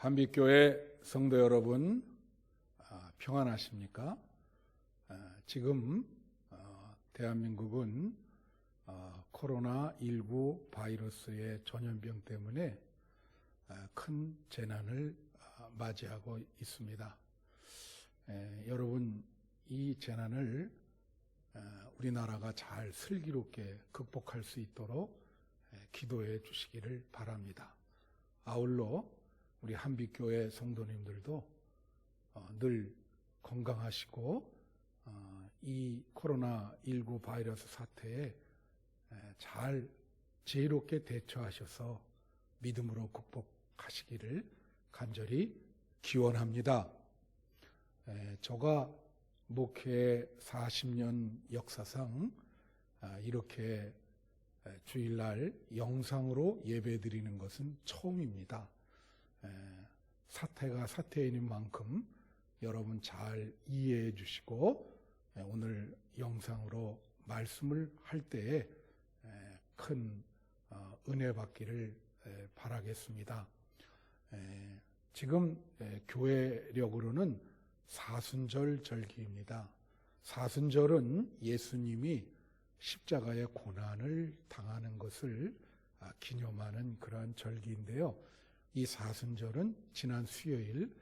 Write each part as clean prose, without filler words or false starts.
한빛교회 성도 여러분, 평안하십니까? 지금 대한민국은 코로나19 바이러스의 전염병 때문에 큰 재난을 맞이하고 있습니다. 여러분, 이 재난을 우리나라가 잘 슬기롭게 극복할 수 있도록 기도해 주시기를 바랍니다. 아울러 우리 한빛교회 성도님들도 늘 건강하시고 이 코로나19 바이러스 사태에 잘 지혜롭게 대처하셔서 믿음으로 극복하시기를 간절히 기원합니다. 제가 목회 40년 역사상 이렇게 주일날 영상으로 예배드리는 것은 처음입니다. 사태가 사태인 만큼 여러분 잘 이해해 주시고 오늘 영상으로 말씀을 할 때에 큰 은혜 받기를 바라겠습니다. 지금 교회력으로는 사순절 절기입니다. 사순절은 예수님이 십자가의 고난을 당하는 것을 기념하는 그러한 절기인데요. 이 사순절은 지난 수요일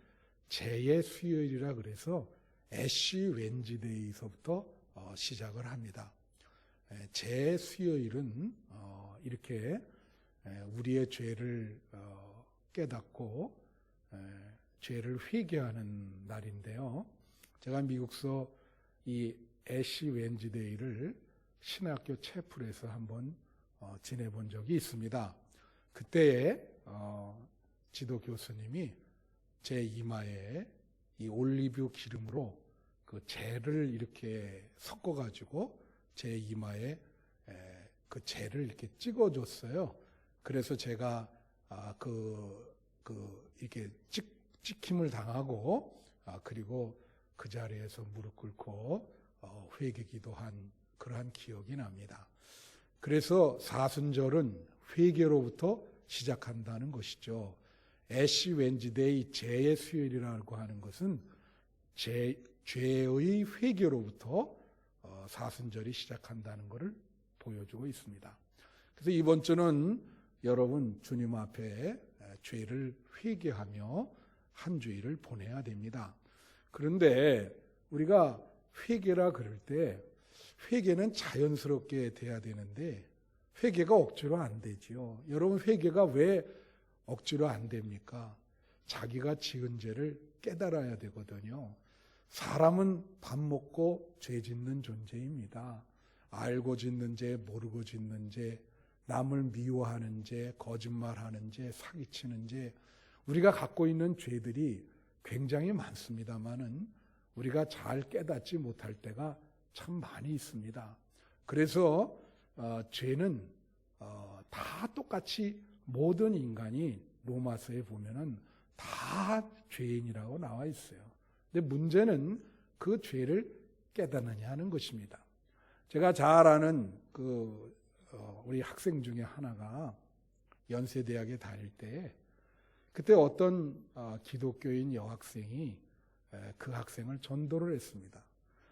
재의 수요일이라 그래서 애쉬 웬즈데이서부터 시작을 합니다. 재의 수요일은 이렇게 우리의 죄를 깨닫고 죄를 회개하는 날인데요. 제가 미국서 이 애쉬 웬즈데이를 신학교 채플에서 한번 지내본 적이 있습니다. 그때에 지도 교수님이 제 이마에 이 올리브 기름으로 그 재를 이렇게 섞어가지고 제 이마에 그 재를 이렇게 찍어줬어요. 그래서 제가 이렇게 찍힘을 당하고 그리고 그 자리에서 무릎 꿇고 회개기도한 그러한 기억이 납니다. 그래서 사순절은 회개로부터 시작한다는 것이죠. 애쉬 웬즈데이 재의 수요일이라고 하는 것은 죄의 회개로부터 사순절이 시작한다는 것을 보여주고 있습니다. 그래서 이번 주는 여러분 주님 앞에 죄를 회개하며 한 주일을 보내야 됩니다. 그런데 우리가 회개라 그럴 때 회개는 자연스럽게 돼야 되는데 회개가 억지로 안 되지요. 여러분, 회개가 왜 억지로 안 됩니까? 자기가 지은 죄를 깨달아야 되거든요. 사람은 밥 먹고 죄 짓는 존재입니다. 알고 짓는 죄, 모르고 짓는 죄, 남을 미워하는 죄, 거짓말하는 죄, 사기치는 죄, 우리가 갖고 있는 죄들이 굉장히 많습니다만은 우리가 잘 깨닫지 못할 때가 참 많이 있습니다. 그래서 죄는 다 똑같이 모든 인간이 로마서에 보면은 다 죄인이라고 나와 있어요. 근데 문제는 그 죄를 깨닫느냐 하는 것입니다. 제가 잘 아는 우리 학생 중에 하나가 연세대학에 다닐 때 그때 어떤 기독교인 여학생이 그 학생을 전도를 했습니다.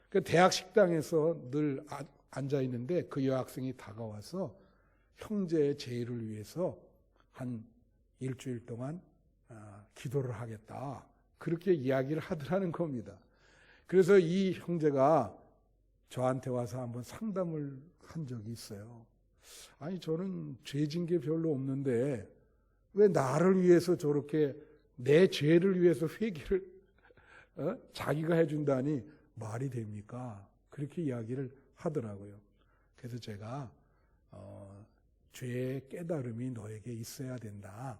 그 대학 식당에서 늘 앉아 있는데 그 여학생이 다가와서 형제의 죄를 위해서 한 일주일 동안 기도를 하겠다. 그렇게 이야기를 하더라는 겁니다. 그래서 이 형제가 저한테 와서 한번 상담을 한 적이 있어요. 아니, 저는 죄진 게 별로 없는데 왜 나를 위해서 저렇게 내 죄를 위해서 회개를 자기가 해준다니 말이 됩니까? 그렇게 이야기를 하더라고요. 그래서 제가 죄의 깨달음이 너에게 있어야 된다.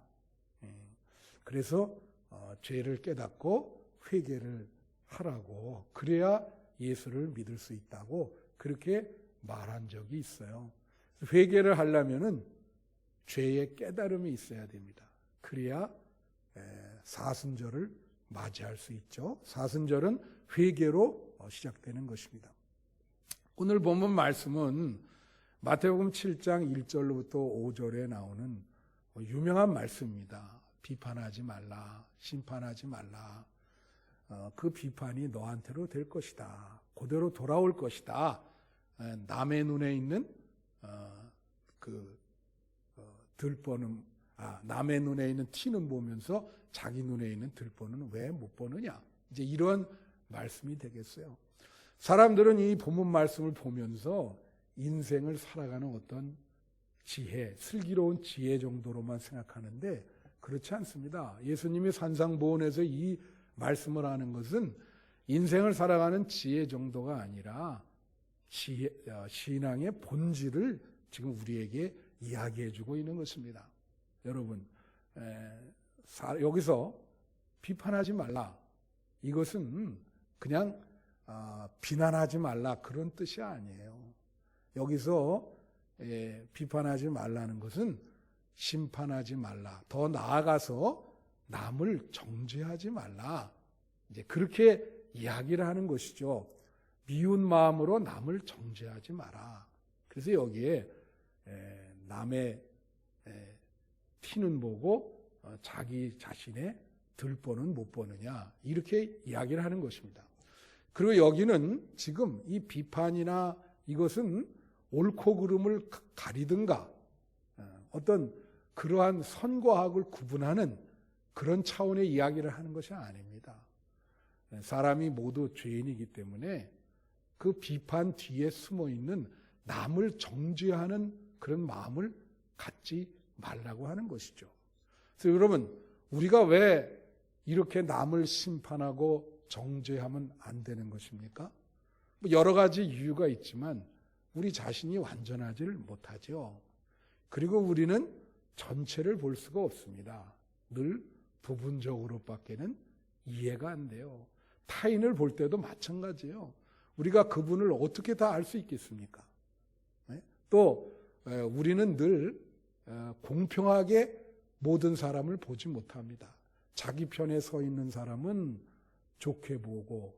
그래서 죄를 깨닫고 회개를 하라고, 그래야 예수를 믿을 수 있다고 그렇게 말한 적이 있어요. 회개를 하려면은 죄의 깨달음이 있어야 됩니다. 그래야 사순절을 맞이할 수 있죠. 사순절은 회개로 시작되는 것입니다. 오늘 본문 말씀은 마태복음 7장 1절로부터 5절에 나오는 유명한 말씀입니다. 비판하지 말라, 심판하지 말라. 그 비판이 너한테로 될 것이다. 그대로 돌아올 것이다. 남의 눈에 있는 남의 눈에 있는 티는 보면서 자기 눈에 있는 들보는 왜 못 보느냐. 이제 이런 말씀이 되겠어요. 사람들은 이 본문 말씀을 보면서 인생을 살아가는 어떤 지혜, 슬기로운 지혜 정도로만 생각하는데 그렇지 않습니다. 예수님이 산상보훈에서 이 말씀을 하는 것은 인생을 살아가는 지혜 정도가 아니라 신앙의 본질을 지금 우리에게 이야기해주고 있는 것입니다. 여러분, 여기서 비판하지 말라. 이것은 그냥 비난하지 말라 그런 뜻이 아니에요. 여기서 비판하지 말라는 것은 심판하지 말라. 더 나아가서 남을 정죄하지 말라. 이제 그렇게 이야기를 하는 것이죠. 미운 마음으로 남을 정죄하지 마라. 그래서 여기에 남의 티는 보고 자기 자신의 들보는 못 보느냐 이렇게 이야기를 하는 것입니다. 그리고 여기는 지금 이 비판이나 이것은 옳고 그름을 가리든가 어떤 그러한 선과 악을 구분하는 그런 차원의 이야기를 하는 것이 아닙니다. 사람이 모두 죄인이기 때문에 그 비판 뒤에 숨어 있는 남을 정죄하는 그런 마음을 갖지 말라고 하는 것이죠. 그래서 여러분, 우리가 왜 이렇게 남을 심판하고 정죄하면 안 되는 것입니까? 여러 가지 이유가 있지만 우리 자신이 완전하지를 못하죠. 그리고 우리는 전체를 볼 수가 없습니다. 늘 부분적으로밖에는 이해가 안 돼요. 타인을 볼 때도 마찬가지예요. 우리가 그분을 어떻게 다 알 수 있겠습니까? 또 우리는 늘 공평하게 모든 사람을 보지 못합니다. 자기 편에 서 있는 사람은 좋게 보고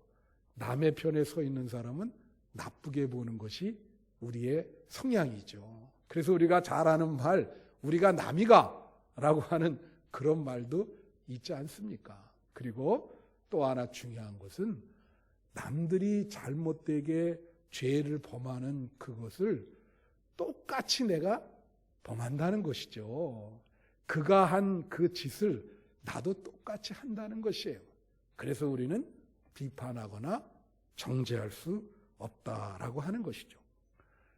남의 편에 서 있는 사람은 나쁘게 보는 것이 우리의 성향이죠. 그래서 우리가 잘 아는 말, 우리가 남이가 라고 하는 그런 말도 있지 않습니까? 그리고 또 하나 중요한 것은 남들이 잘못되게 죄를 범하는 그것을 똑같이 내가 범한다는 것이죠. 그가 한 그 짓을 나도 똑같이 한다는 것이에요. 그래서 우리는 비판하거나 정죄할 수 없다라고 하는 것이죠.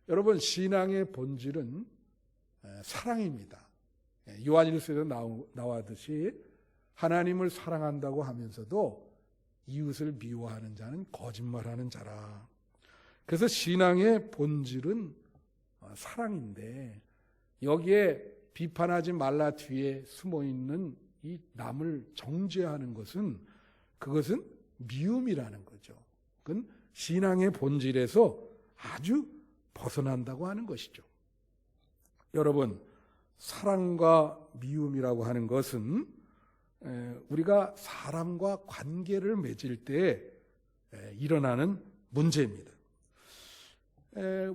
여러분, 신앙의 본질은 사랑입니다. 요한일서에도 나와듯이 하나님을 사랑한다고 하면서도 이웃을 미워하는 자는 거짓말하는 자라. 그래서 신앙의 본질은 사랑인데 여기에 비판하지 말라 뒤에 숨어있는 이 남을 정죄하는 것은 그것은 미움이라는 거죠. 그건 신앙의 본질에서 아주 벗어난다고 하는 것이죠. 여러분, 사랑과 미움이라고 하는 것은 우리가 사람과 관계를 맺을 때 일어나는 문제입니다.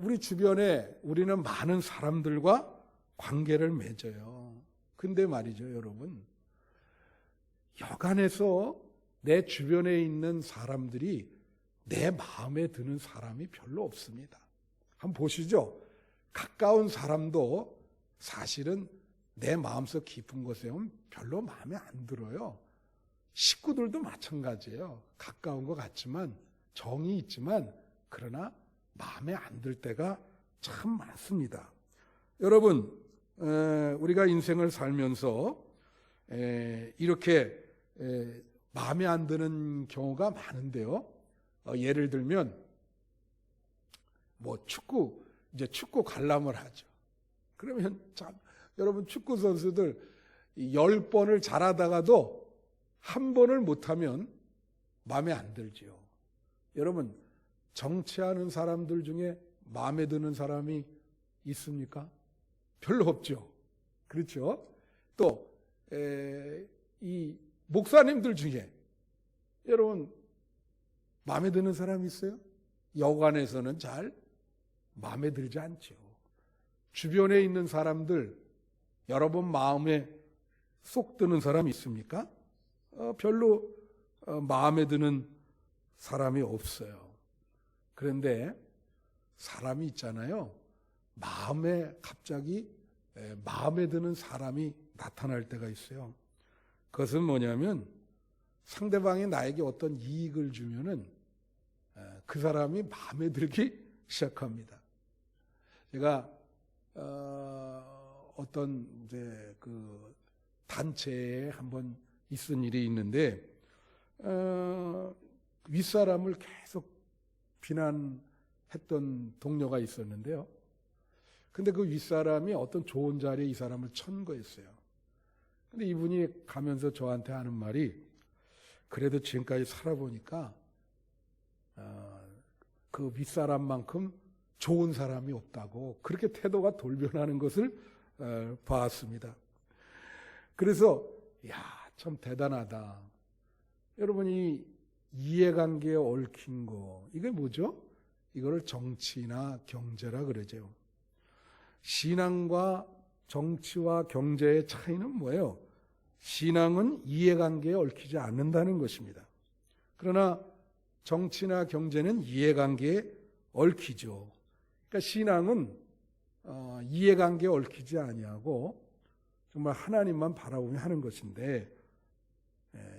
우리 주변에 우리는 많은 사람들과 관계를 맺어요. 근데 말이죠, 여러분. 여간해서 내 주변에 있는 사람들이 내 마음에 드는 사람이 별로 없습니다. 한번 보시죠. 가까운 사람도 사실은 내 마음속 깊은 곳에 오면 별로 마음에 안 들어요. 식구들도 마찬가지예요. 가까운 것 같지만 정이 있지만 그러나 마음에 안 들 때가 참 많습니다. 여러분, 우리가 인생을 살면서 이렇게 마음에 안 드는 경우가 많은데요. 예를 들면 축구 관람을 하죠. 그러면 참 여러분, 축구 선수들 10번을 잘하다가도 한 번을 못하면 마음에 안 들죠. 여러분, 정치하는 사람들 중에 마음에 드는 사람이 있습니까? 별로 없죠. 그렇죠? 또 이 목사님들 중에 여러분 마음에 드는 사람이 있어요? 여관에서는 잘 마음에 들지 않죠. 주변에 있는 사람들 여러분 마음에 쏙 드는 사람이 있습니까? 별로 마음에 드는 사람이 없어요. 그런데 사람이 있잖아요. 갑자기 마음에 드는 사람이 나타날 때가 있어요. 그것은 뭐냐면 상대방이 나에게 어떤 이익을 주면은 그 사람이 마음에 들기 시작합니다. 제가 어떤 이제 그 단체에 한번 있은 일이 있는데 윗사람을 계속 비난했던 동료가 있었는데요. 근데 그 윗사람이 어떤 좋은 자리에 이 사람을 천거했어요. 근데 이분이 가면서 저한테 하는 말이, 그래도 지금까지 살아보니까 그 윗사람만큼 좋은 사람이 없다고, 그렇게 태도가 돌변하는 것을 봤습니다. 그래서 참 대단하다. 여러분이 이해관계에 얽힌 거, 이게 뭐죠? 이거를 정치나 경제라 그러죠. 신앙과 정치와 경제의 차이는 뭐예요? 신앙은 이해관계에 얽히지 않는다는 것입니다. 그러나 정치나 경제는 이해관계에 얽히죠. 그러니까 신앙은 이해관계에 얽히지 아니하고 정말 하나님만 바라보며 하는 것인데,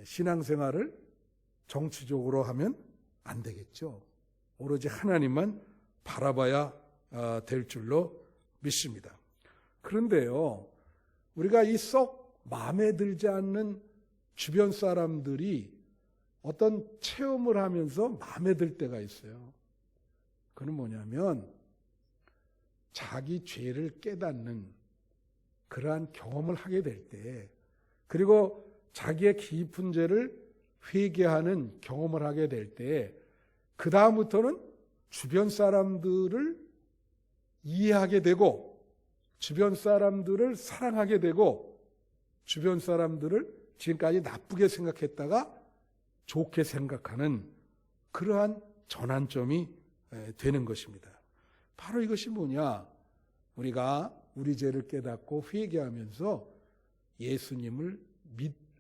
신앙생활을 정치적으로 하면 안 되겠죠. 오로지 하나님만 바라봐야 될 줄로 믿습니다. 그런데요, 우리가 이 썩 마음에 들지 않는 주변 사람들이 어떤 체험을 하면서 마음에 들 때가 있어요. 그건 뭐냐면 자기 죄를 깨닫는 그러한 경험을 하게 될 때, 그리고 자기의 깊은 죄를 회개하는 경험을 하게 될 때, 그 다음부터는 주변 사람들을 이해하게 되고, 주변 사람들을 사랑하게 되고, 주변 사람들을 지금까지 나쁘게 생각했다가 좋게 생각하는 그러한 전환점이 되는 것입니다. 바로 이것이 뭐냐? 우리가 우리 죄를 깨닫고 회개하면서 예수님을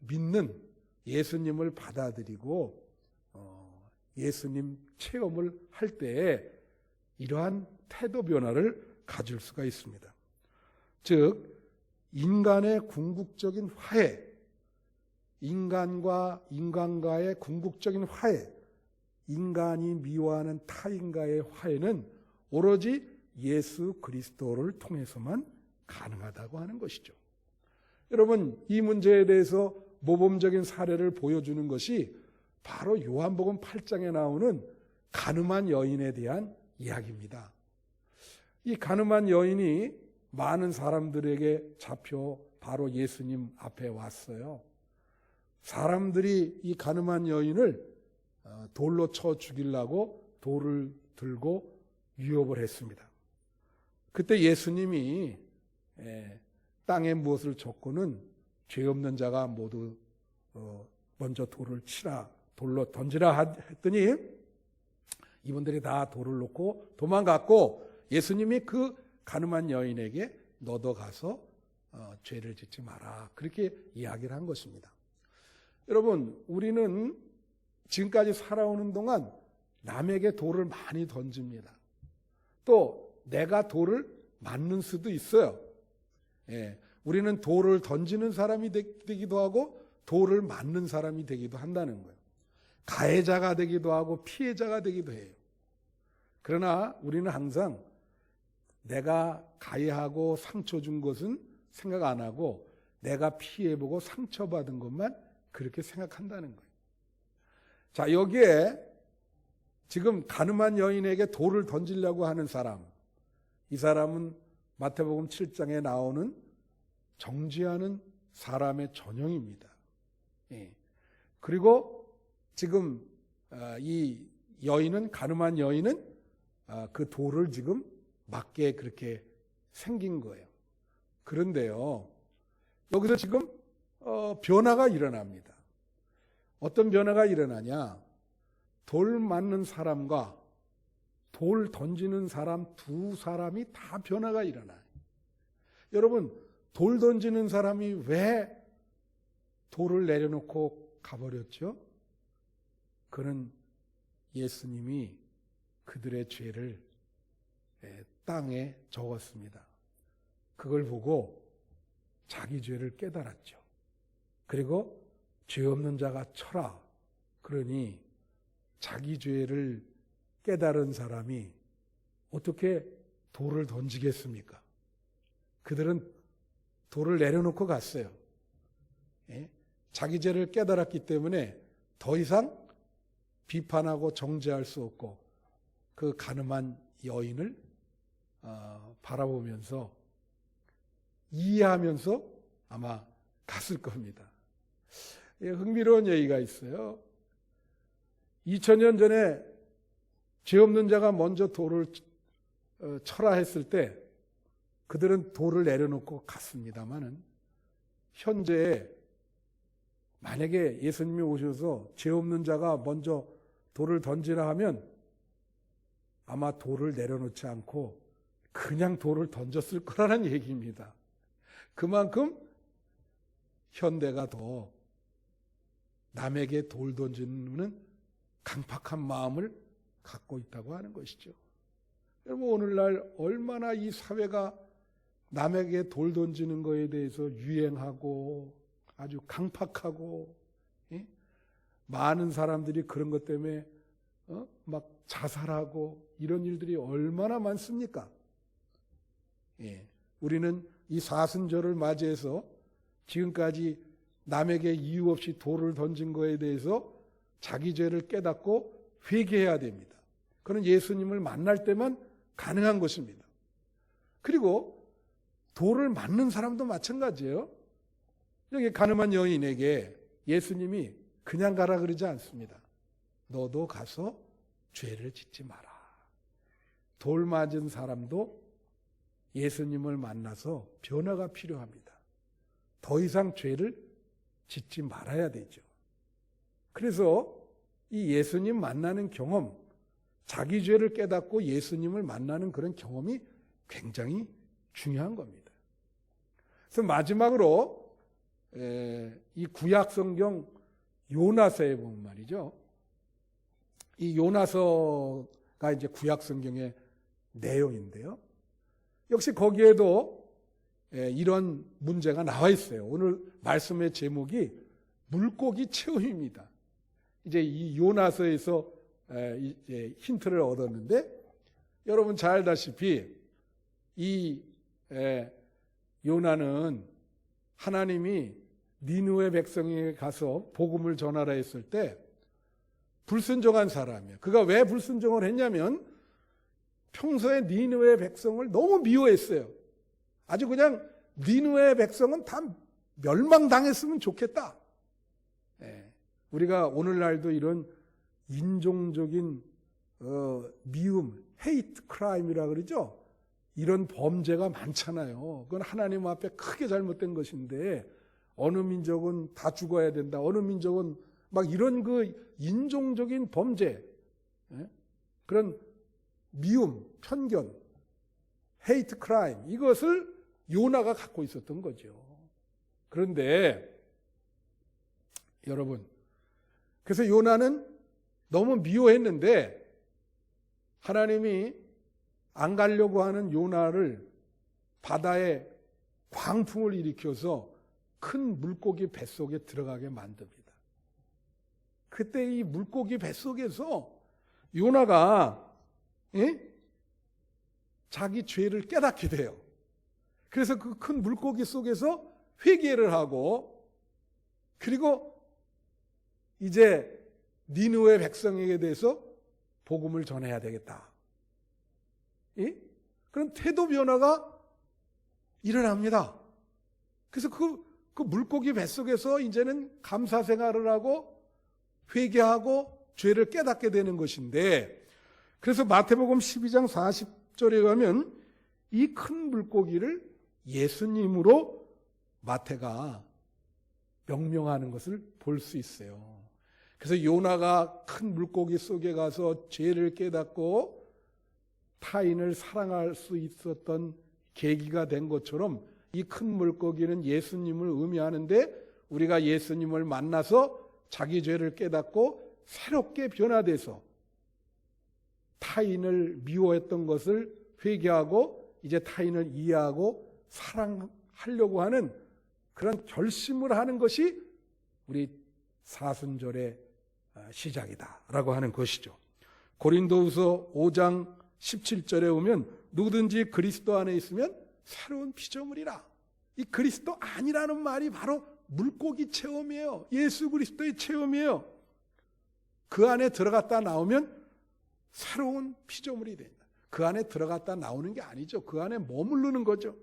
믿는, 예수님을 받아들이고 예수님 체험을 할 때에 이러한 태도 변화를 가질 수가 있습니다. 즉 인간의 궁극적인 화해, 인간과의 궁극적인 화해, 인간이 미워하는 타인과의 화해는 오로지 예수 그리스도를 통해서만 가능하다고 하는 것이죠. 여러분, 이 문제에 대해서 모범적인 사례를 보여주는 것이 바로 요한복음 8장에 나오는 가늠한 여인에 대한 이야기입니다. 이 가늠한 여인이 많은 사람들에게 잡혀 바로 예수님 앞에 왔어요. 사람들이 이 가늠한 여인을 돌로 쳐 죽이려고 돌을 들고 위협을 했습니다. 그때 예수님이 땅에 무엇을 젓고는 죄 없는 자가 모두 먼저 돌을 치라, 돌로 던지라 했더니 이분들이 다 돌을 놓고 도망갔고, 예수님이 그 가늠한 여인에게 너도 가서 죄를 짓지 마라, 그렇게 이야기를 한 것입니다. 여러분, 우리는 지금까지 살아오는 동안 남에게 돌을 많이 던집니다. 또 내가 돌을 맞는 수도 있어요. 우리는 돌을 던지는 사람이 되기도 하고 돌을 맞는 사람이 되기도 한다는 거예요. 가해자가 되기도 하고 피해자가 되기도 해요. 그러나 우리는 항상 내가 가해하고 상처 준 것은 생각 안 하고 내가 피해보고 상처받은 것만 그렇게 생각한다는 거예요. 자, 여기에 지금 가늠한 여인에게 돌을 던지려고 하는 사람, 이 사람은 마태복음 7장에 나오는 정죄하는 사람의 전형입니다. 그리고 지금 이 여인은, 가늠한 여인은 그 돌을 지금 맞게 그렇게 생긴 거예요. 그런데요, 여기서 지금 변화가 일어납니다. 어떤 변화가 일어나냐? 돌 맞는 사람과 돌 던지는 사람 두 사람이 다 변화가 일어나요. 여러분, 돌 던지는 사람이 왜 돌을 내려놓고 가버렸죠. 그는 예수님이 그들의 죄를 땅에 적었습니다. 그걸 보고 자기 죄를 깨달았죠. 그리고 죄 없는 자가 쳐라. 그러니 자기 죄를 깨달은 사람이 어떻게 돌을 던지겠습니까? 그들은 돌을 내려놓고 갔어요. 자기 죄를 깨달았기 때문에 더 이상 비판하고 정죄할 수 없고 그 가늠한 여인을 바라보면서 이해하면서 아마 갔을 겁니다. 흥미로운 얘기가 있어요. 2000년 전에 죄 없는 자가 먼저 돌을 쳐라 했을 때 그들은 돌을 내려놓고 갔습니다마는 현재 만약에 예수님이 오셔서 죄 없는 자가 먼저 돌을 던지라 하면 아마 돌을 내려놓지 않고 그냥 돌을 던졌을 거라는 얘기입니다. 그만큼 현대가 더 남에게 돌 던지는 강팍한 마음을 갖고 있다고 하는 것이죠. 여러분, 오늘날 얼마나 이 사회가 남에게 돌 던지는 것에 대해서 유행하고 아주 강팍하고, 많은 사람들이 그런 것 때문에 막 자살하고 이런 일들이 얼마나 많습니까? 우리는 이 사순절을 맞이해서 지금까지 남에게 이유 없이 돌을 던진 것에 대해서 자기 죄를 깨닫고 회개해야 됩니다. 그건 예수님을 만날 때만 가능한 것입니다. 그리고 돌을 맞는 사람도 마찬가지예요. 여기 가늠한 여인에게 예수님이 그냥 가라 그러지 않습니다. 너도 가서 죄를 짓지 마라. 돌 맞은 사람도 예수님을 만나서 변화가 필요합니다. 더 이상 죄를 짓지 말아야 되죠. 그래서 이 예수님 만나는 경험, 자기 죄를 깨닫고 예수님을 만나는 그런 경험이 굉장히 중요한 겁니다. 그래서 마지막으로 이 구약 성경 요나서에 보면 말이죠. 이 요나서가 이제 구약 성경의 내용인데요. 역시 거기에도 이런 문제가 나와 있어요. 오늘 말씀의 제목이 물고기 체험입니다. 이제 이 요나서에서 이제 힌트를 얻었는데 여러분 잘 알다시피 이 요나는 하나님이 니느웨 백성에게 가서 복음을 전하라 했을 때 불순종한 사람이에요. 그가 왜 불순종을 했냐면 평소에 니느웨 백성을 너무 미워했어요. 아주 그냥 니느웨 백성은 다 멸망당했으면 좋겠다. 우리가 오늘날도 이런 인종적인 미움, 헤이트 크라임이라 그러죠. 이런 범죄가 많잖아요. 그건 하나님 앞에 크게 잘못된 것인데 어느 민족은 다 죽어야 된다. 어느 민족은 막 이런 그 인종적인 범죄, 그런 미움, 편견, 헤이트 크라임, 이것을 요나가 갖고 있었던 거죠. 그런데 여러분, 그래서 요나는 너무 미워했는데 하나님이 안 가려고 하는 요나를 바다에 광풍을 일으켜서 큰 물고기 뱃속에 들어가게 만듭니다. 그때 이 물고기 뱃속에서 요나가 자기 죄를 깨닫게 돼요. 그래서 그 큰 물고기 속에서 회개를 하고 그리고 이제 니느웨 백성에게 대해서 복음을 전해야 되겠다. 그런 태도 변화가 일어납니다. 그래서 그 물고기 뱃속에서 이제는 감사 생활을 하고 회개하고 죄를 깨닫게 되는 것인데, 그래서 마태복음 12장 40절에 가면 이 큰 물고기를 예수님으로 마태가 명명하는 것을 볼 수 있어요. 그래서 요나가 큰 물고기 속에 가서 죄를 깨닫고 타인을 사랑할 수 있었던 계기가 된 것처럼 이 큰 물고기는 예수님을 의미하는데 우리가 예수님을 만나서 자기 죄를 깨닫고 새롭게 변화돼서 타인을 미워했던 것을 회개하고 이제 타인을 이해하고 사랑하려고 하는 그런 결심을 하는 것이 우리 사순절의 시작이다라고 하는 것이죠. 고린도후서 5장 17절에 보면 누구든지 그리스도 안에 있으면 새로운 피조물이라. 이 그리스도 아니라는 말이 바로 물고기 체험이에요. 예수 그리스도의 체험이에요. 그 안에 들어갔다 나오면 새로운 피조물이 된다. 그 안에 들어갔다 나오는 게 아니죠. 그 안에 머무르는 거죠.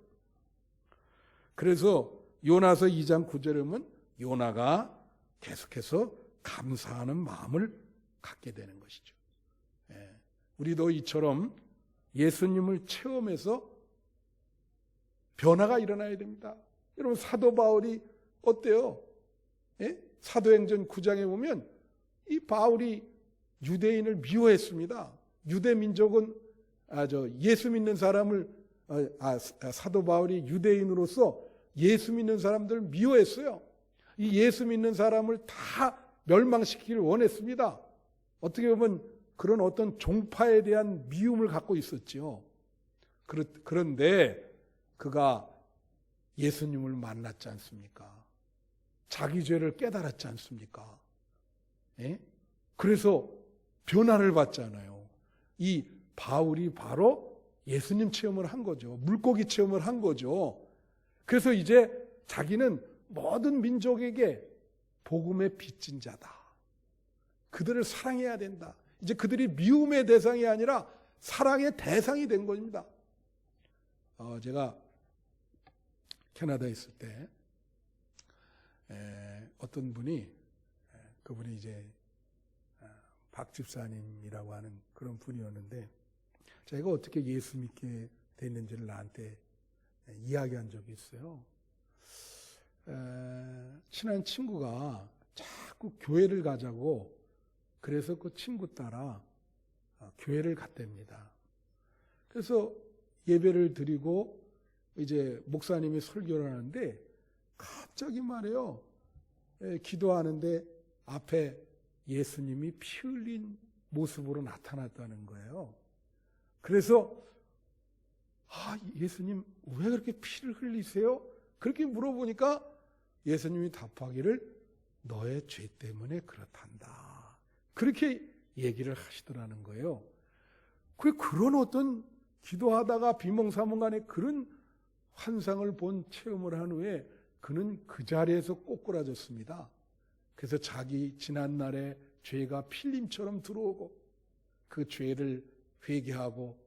그래서 요나서 2장 9절에 보면 요나가 계속해서 감사하는 마음을 갖게 되는 것이죠. 우리도 이처럼 예수님을 체험해서 변화가 일어나야 됩니다. 여러분 사도 바울이 어때요? 사도행전 9장에 보면 이 바울이 유대인을 미워했습니다. 유대 민족은 예수 믿는 사람을 사도 바울이 유대인으로서 예수 믿는 사람들을 미워했어요. 이 예수 믿는 사람을 다 멸망시키기를 원했습니다. 어떻게 보면 그런 어떤 종파에 대한 미움을 갖고 있었지요. 그런데 그가 예수님을 만났지 않습니까? 자기 죄를 깨달았지 않습니까? 그래서 변화를 받잖아요. 이 바울이 바로 예수님 체험을 한 거죠. 물고기 체험을 한 거죠. 그래서 이제 자기는 모든 민족에게 복음의 빚진 자다. 그들을 사랑해야 된다. 이제 그들이 미움의 대상이 아니라 사랑의 대상이 된 겁니다. 제가 캐나다에 있을 때 어떤 분이 그분이 이제 박 집사님이라고 하는 그런 분이었는데 제가 어떻게 예수 믿게 됐는지를 나한테 이야기한 적이 있어요. 친한 친구가 자꾸 교회를 가자고 그래서 그 친구 따라 교회를 갔답니다. 그래서 예배를 드리고 이제 목사님이 설교를 하는데 갑자기 말해요. 기도하는데 앞에 예수님이 피 흘린 모습으로 나타났다는 거예요. 그래서 예수님 왜 그렇게 피를 흘리세요? 그렇게 물어보니까 예수님이 답하기를 너의 죄 때문에 그렇단다. 그렇게 얘기를 하시더라는 거예요. 그런 어떤 기도하다가 비몽사몽간에 그런 환상을 본 체험을 한 후에 그는 그 자리에서 꼬꾸라졌습니다. 그래서 자기 지난날의 죄가 필림처럼 들어오고 그 죄를 회개하고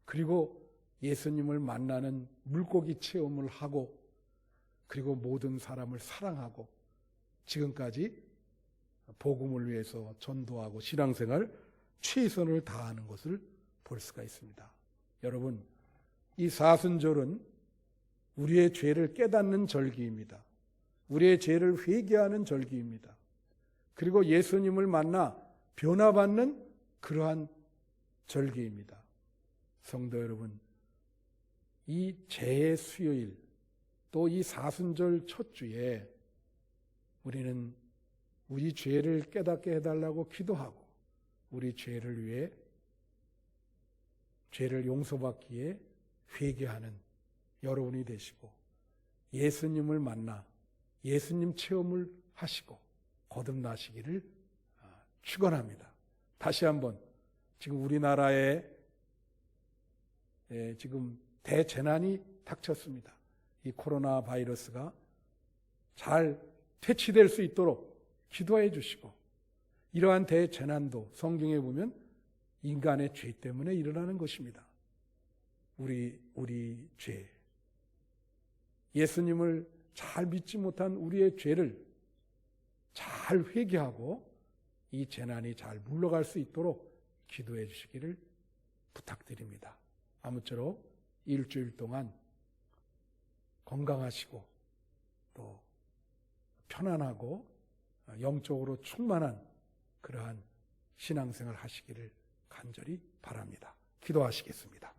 그리고 예수님을 만나는 물고기 체험을 하고 그리고 모든 사람을 사랑하고 지금까지 복음을 위해서 전도하고 신앙생활 최선을 다하는 것을 볼 수가 있습니다. 여러분, 이 사순절은 우리의 죄를 깨닫는 절기입니다. 우리의 죄를 회개하는 절기입니다. 그리고 예수님을 만나 변화받는 그러한 절기입니다. 성도 여러분, 이 죄의 수요일 또 이 사순절 첫 주에 우리는 우리 죄를 깨닫게 해달라고 기도하고 우리 죄를 위해 죄를 용서받기에 회개하는 여러분이 되시고 예수님을 만나 예수님 체험을 하시고 거듭나시기를 축원합니다. 다시 한번 지금 우리나라에 지금 대재난이 닥쳤습니다. 이 코로나 바이러스가 잘 퇴치될 수 있도록 기도해 주시고 이러한 대재난도 성경에 보면 인간의 죄 때문에 일어나는 것입니다. 우리 죄, 예수님을 잘 믿지 못한 우리의 죄를 잘 회개하고 이 재난이 잘 물러갈 수 있도록 기도해 주시기를 부탁드립니다. 아무쪼록 일주일 동안 건강하시고 또 편안하고 영적으로 충만한 그러한 신앙생활 하시기를 간절히 바랍니다. 기도하시겠습니다.